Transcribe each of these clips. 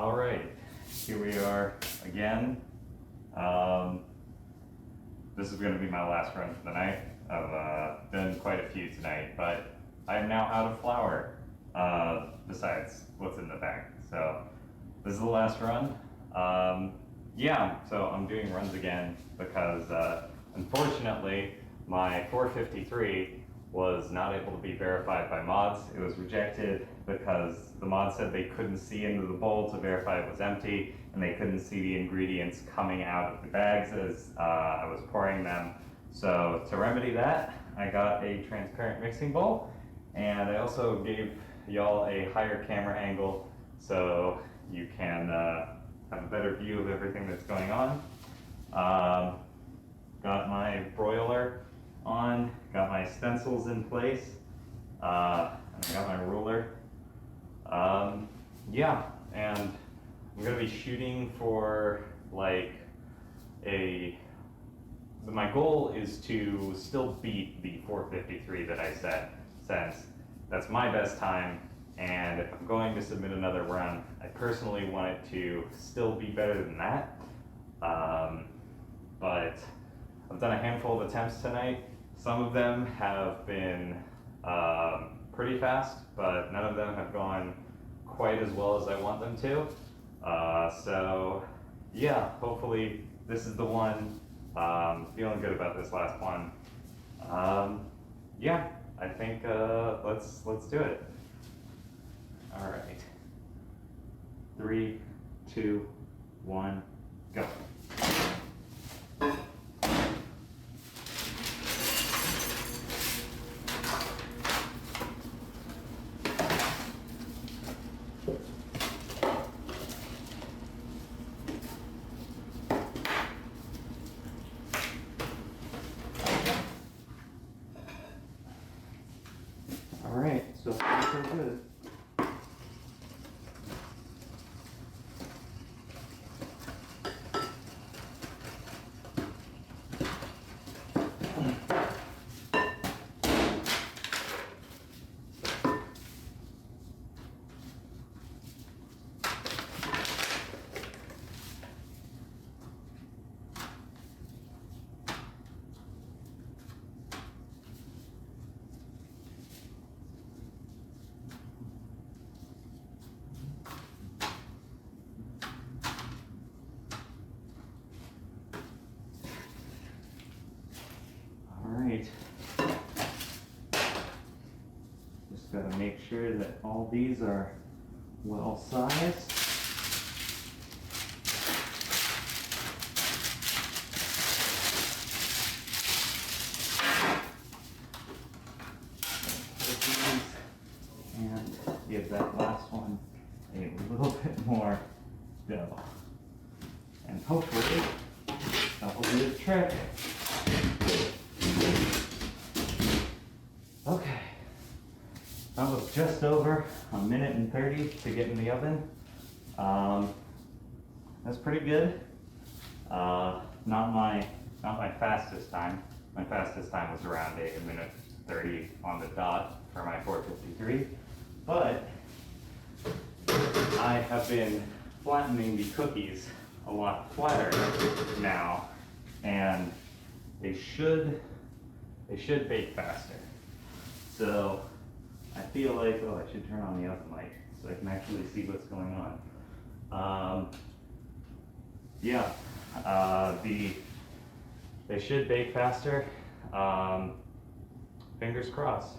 All right, here we are again. This is going to be my last run for the night. I've done quite a few tonight, but I am now out of flour, besides what's in the bag. So this is the last run. Yeah, so I'm doing runs again because unfortunately my 453 was not able to be verified by mods. It was rejected because the mod said they couldn't see into the bowl to verify it was empty, and they couldn't see the ingredients coming out of the bags as I was pouring them. So to remedy that, I got a transparent mixing bowl, and I also gave y'all a higher camera angle so you can have a better view of everything that's going on. Got my broiler on, got my stencils in place, and I got my ruler. Yeah, and I'm gonna be shooting for like my goal is to still beat the 453 that I set, since that's my best time, and if I'm going to submit another run, I personally want it to still be better than that. But I've done a handful of attempts tonight. Some of them have been pretty fast, but none of them have gone quite as well as I want them to. So yeah, hopefully this is the one. Feeling good about this last one. Yeah, I think let's do it. All right. 3, 2, 1, go. All right, so far so good. Alright, just gotta make sure that all these are well sized. And give that last one a little bit more dough. And hopefully that will do the trick. Okay, that was just over 1 minute and 30 to get in the oven. That's pretty good. Not my fastest time. My fastest time was around 1 minute 30 on the dot for my 453. But I have been flattening the cookies a lot flatter now, and they should bake faster. So I feel like, oh, I should turn on the oven light so I can actually see what's going on. Yeah, they should bake faster. Fingers crossed.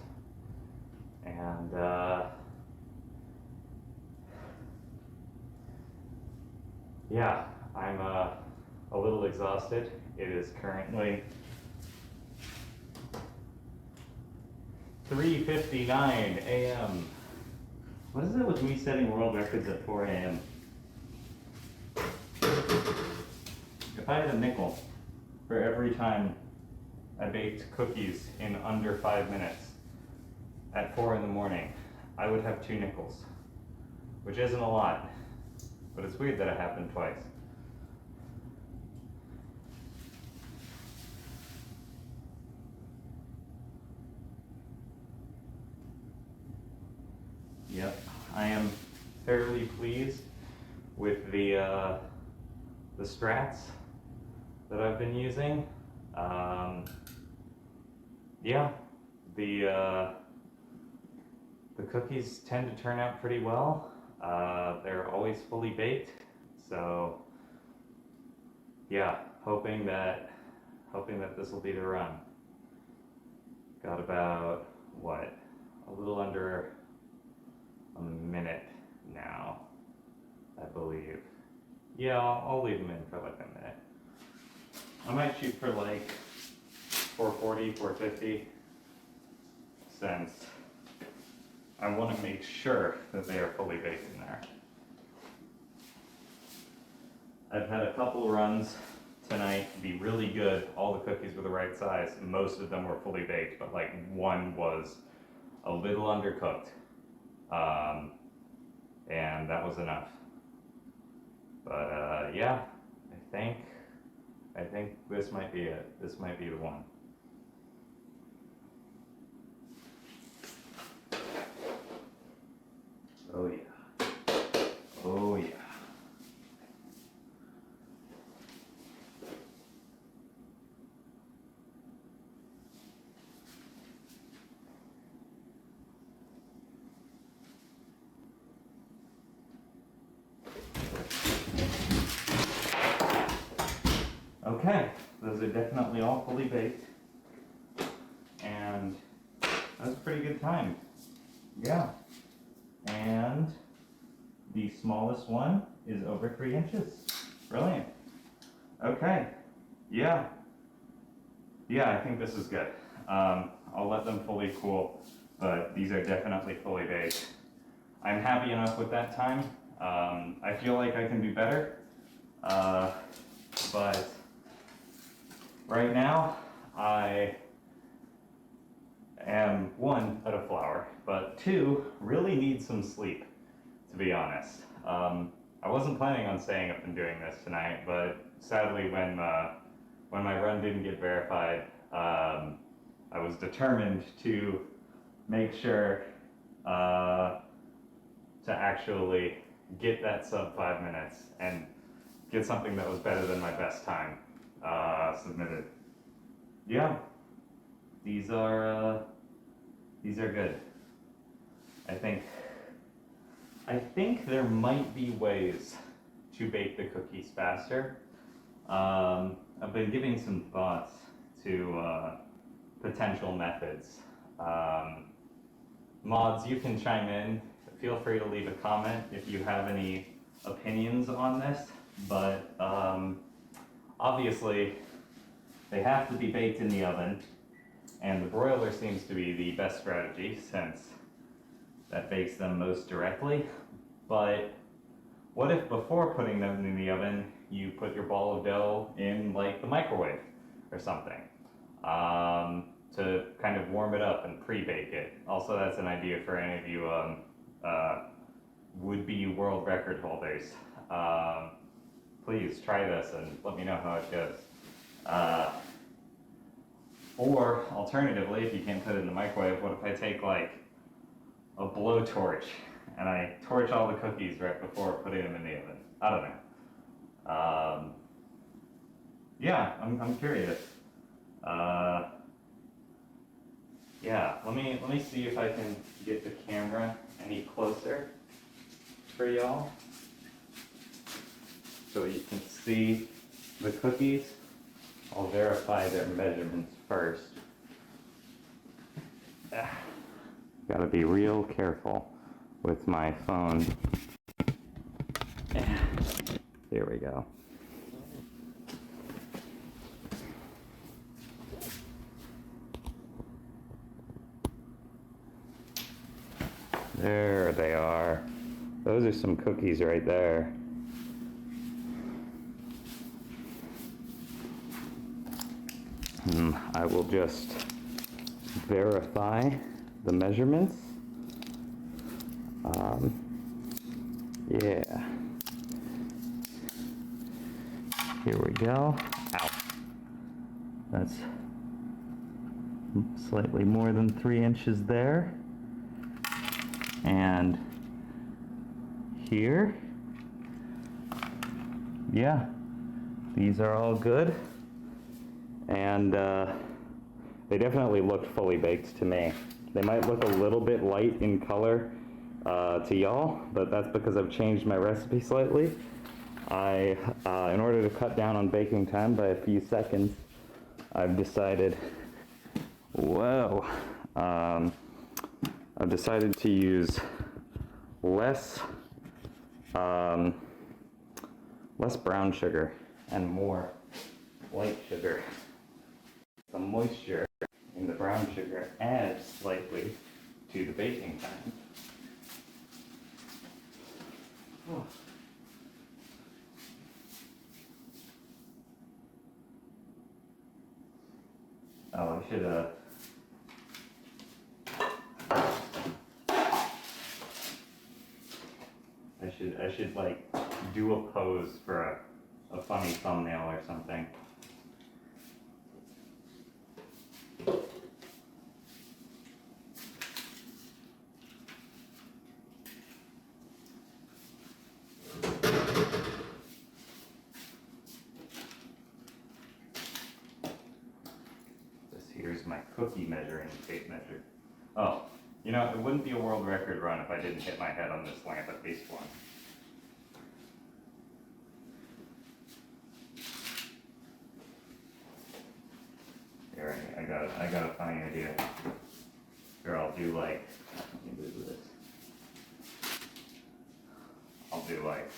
And yeah, I'm a little exhausted. It is currently 3:59 a.m. What is it with me setting world records at 4 a.m.? If I had a nickel for every time I baked cookies in under 5 minutes at 4 in the morning, I would have 2 nickels, which isn't a lot, but it's weird that it happened twice. Yep, I am fairly pleased with the strats that I've been using. Yeah, the cookies tend to turn out pretty well. They're always fully baked, so yeah, hoping that this will be the run. Got about what, a little under a minute now, I believe. Yeah, I'll leave them in for like a minute. I might shoot for like 440, 450, since I want to make sure that they are fully baked in there. I've had a couple runs tonight be really good. All the cookies were the right size. Most of them were fully baked, but like one was a little undercooked. And that was enough. But yeah, I think this might be it. This might be the one. Oh yeah. Oh yeah. Okay, those are definitely all fully baked, and that's a pretty good time. Yeah, and the smallest one is over 3 inches. Brilliant. Okay, yeah, I think this is good. I'll let them fully cool, but these are definitely fully baked. I'm happy enough with that time. I feel like I can do better, but right now, I am, one, out of flour, but two, really need some sleep, to be honest. I wasn't planning on staying up and doing this tonight, but sadly when my run didn't get verified, I was determined to make sure to actually get that sub 5 minutes and get something that was better than my best time submitted. Yeah, these are good. I think there might be ways to bake the cookies faster. I've been giving some thoughts to potential methods. Mods, you can chime in. Feel free to leave a comment if you have any opinions on this, but obviously they have to be baked in the oven, and the broiler seems to be the best strategy since that bakes them most directly. But what if before putting them in the oven, you put your ball of dough in like the microwave or something to kind of warm it up and pre-bake it? Also, that's an idea for any of you would-be world record holders. Please try this and let me know how it goes. Or alternatively, if you can't put it in the microwave, what if I take like a blowtorch and I torch all the cookies right before putting them in the oven? I don't know. Yeah, I'm curious. Yeah, let me see if I can get the camera any closer for y'all so you can see the cookies. I'll verify their measurements first. Gotta be real careful with my phone. Here we go. There they are. Those are some cookies right there. I will just verify the measurements. Yeah. Here we go. Ow. That's slightly more than 3 inches there. And here yeah, these are all good, and they definitely look fully baked to me. They might look a little bit light in color to y'all, but that's because I've changed my recipe slightly. In order to cut down on baking time by a few seconds, I've decided, I've decided to use less brown sugar and more white sugar. The moisture in the brown sugar adds slightly to the baking time. Oh. I should like do a pose for a funny thumbnail or something. Here's my cookie measuring tape measure. Oh, you know, it wouldn't be a world record run if I didn't hit my head on this lamp at least once. Here, I got a funny idea. Here, I'll do like, let me do this. I'll do like,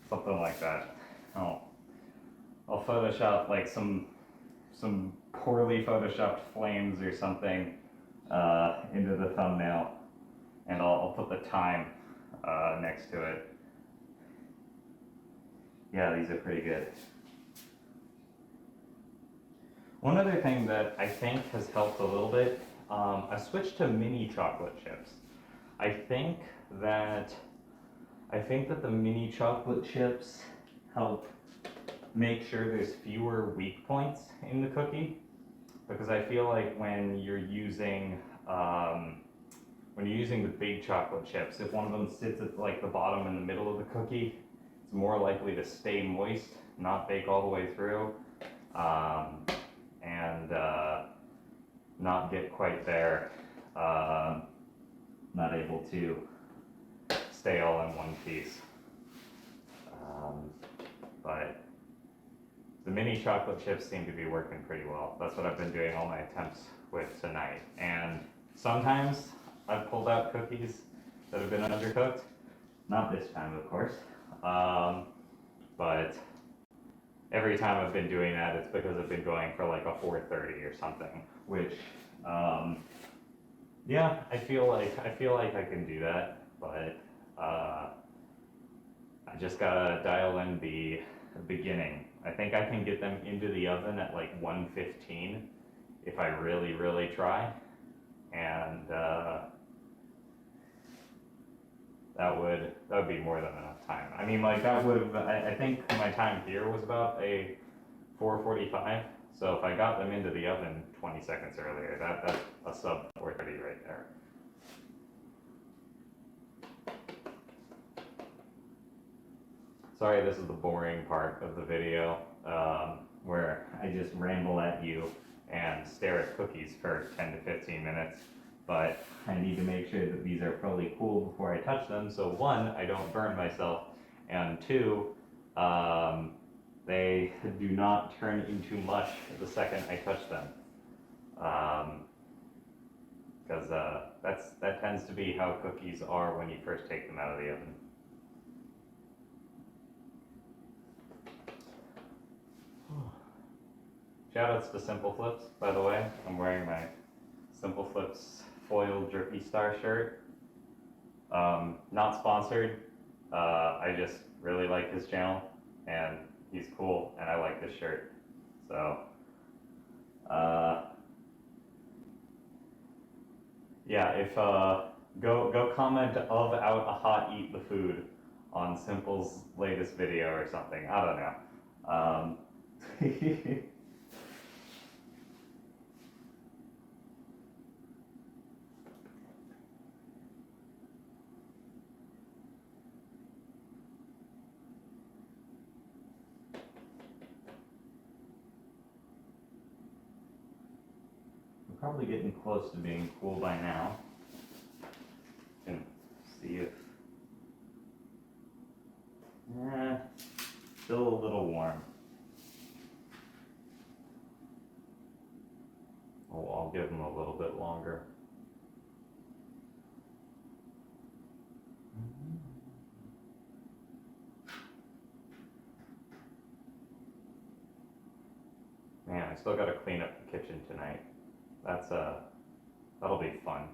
something like that. I'll Photoshop like some poorly photoshopped flames or something into the thumbnail, and I'll put the time next to it. Yeah, these are pretty good. One other thing that I think has helped a little bit, I switched to mini chocolate chips. I think that the mini chocolate chips help make sure there's fewer weak points in the cookie, because I feel like when you're using the big chocolate chips, if one of them sits at like the bottom and the middle of the cookie, it's more likely to stay moist, not bake all the way through, and not get quite there, not able to stay all in one piece. But the mini chocolate chips seem to be working pretty well. That's what I've been doing all my attempts with tonight. And sometimes I've pulled out cookies that have been undercooked. Not this time, of course. But every time I've been doing that, it's because I've been going for like a 430 or something, which, yeah, I feel like I can do that, but I just gotta dial in the beginning. I think I can get them into the oven at like 115 if I really, really try, and that would be more than enough time. I mean, like that would have. I think my time here was about a 4:45. So if I got them into the oven 20 seconds earlier, that's a sub 4:30 right there. Sorry, this is the boring part of the video, where I just ramble at you and stare at cookies for 10 to 15 minutes, but I need to make sure that these are fully cooled before I touch them, so one, I don't burn myself, and two, they do not turn into mush the second I touch them, because that tends to be how cookies are when you first take them out of the oven. Shoutouts to Simple Flips, by the way. I'm wearing my Simple Flips foil Jerky Star shirt. Not sponsored. I just really like his channel, and he's cool, and I like this shirt. So, yeah, if go comment of out a hot eat the food on Simple's latest video or something. I don't know. probably getting close to being cool by now. Can see if, still a little warm. Oh, I'll give them a little bit longer. Man, I still gotta clean up the kitchen tonight. That'll be fun.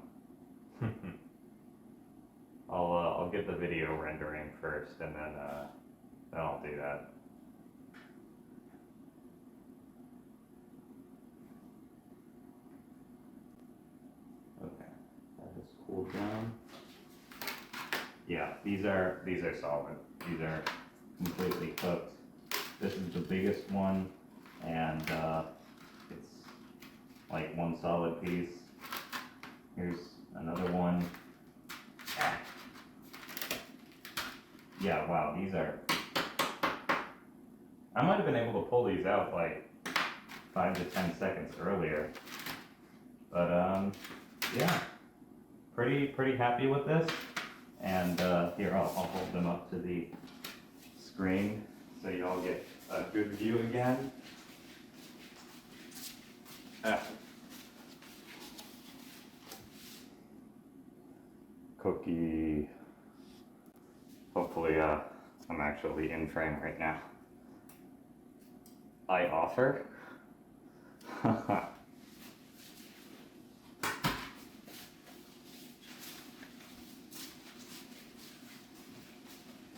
I'll get the video rendering first, and then I'll do that. Okay, that has cooled down. Yeah, these are solid. These are completely cooked. This is the biggest one, and it's like one solid piece. Here's another one. Yeah, wow, these are, I might have been able to pull these out like 5 to 10 seconds earlier, but yeah, pretty happy with this. And here, I'll hold them up to the screen so you all get a good view again. Cookie. Hopefully, I'm actually in frame right now. I offer.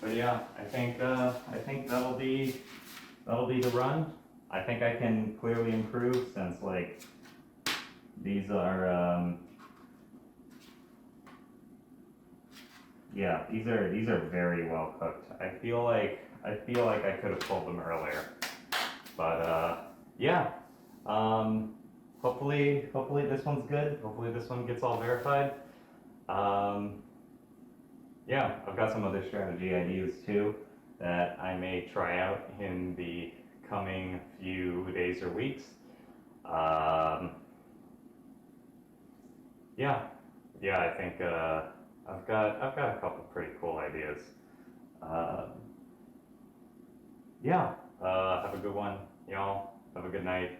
But yeah, I think that'll be the run. I think I can clearly improve since like these are yeah, these are very well cooked. I feel like I could have pulled them earlier, but yeah. Hopefully this one's good. Hopefully this one gets all verified. Yeah, I've got some other strategy ideas too that I may try out in the coming few days or weeks. Yeah, I think I've got a couple pretty cool ideas. Yeah, have a good one, y'all. Have a good night.